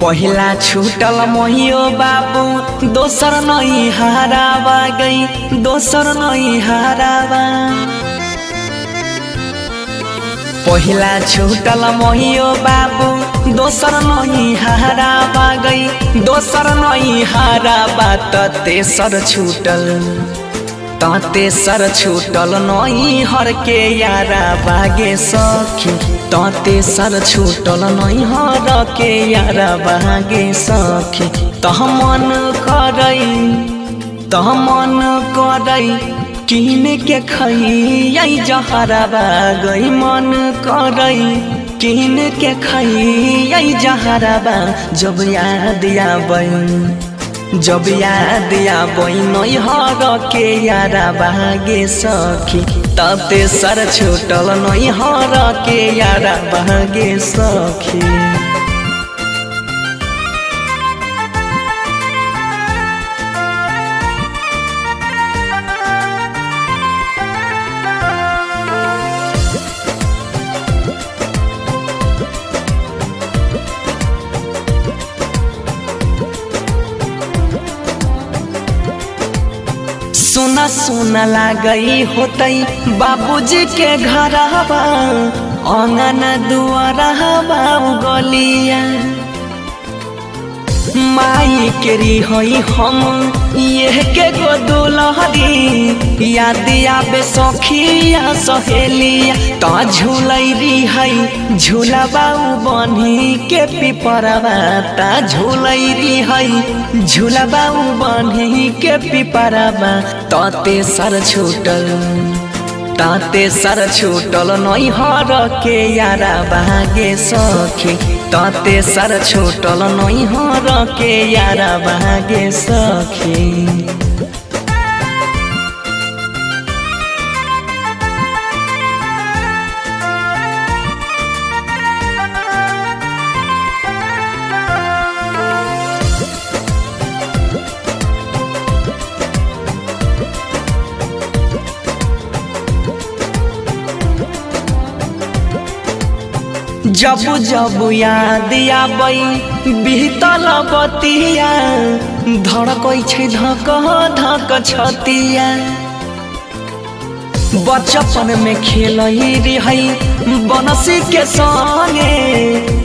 पहिला छूटल मोहियो बाबू दोसर नहीं हारावा गई दोसर नहीं हारावा। पहिला छूटल मोहियो बाबू दोसर नहीं हारावा गई दोसर नहीं हारावा त तेसर छूटल तेसर छूटल नहीं हर के यारा बागे सखी तेसर छूटल नहीं हर के यारा बागे सखी मन करई किन के खई जहरा गई मन करई किन के खई जहरा जब याद आबई नहीं हर के यारा बागे सखी तेसर छूटल नहीं हर के यारा बागे सखी। सोना सोना लागई होतई बाबूजी के घरवा आंगन दुआरवा गलिया माई के रिहई हम ये के गो दुलहरी याद आबे सखिया सहेलिया ता झूलई रिहई झूलाबा बन्ही के पिपरवा ता झूलई रिहई झूलाबा बन्ही के पिपरवा तेसर छूटल नहीं हर के यारा बागे सखी तेसर छूटल नहीं हर के यारा बागे सखी। जब जब याद आबई बीतल बतिया धड़कै छै धक धक छतिया बचपन में खेलई रही बनसी के संगे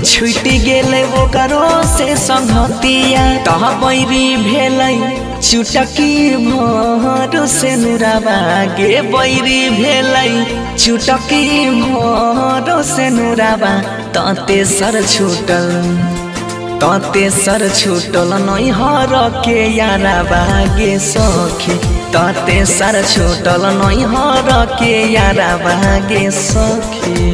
छुटी गेले ओकरो से संगतिया तह बैरी भेलई चुटकी भर से नुराबा गे बैरी भेलई चुटकी भर से नुराबा तेसर छूटल नहीं हर के यारा बागे सखी तेसर छूटल नहीं हर के यारा बागे सखी।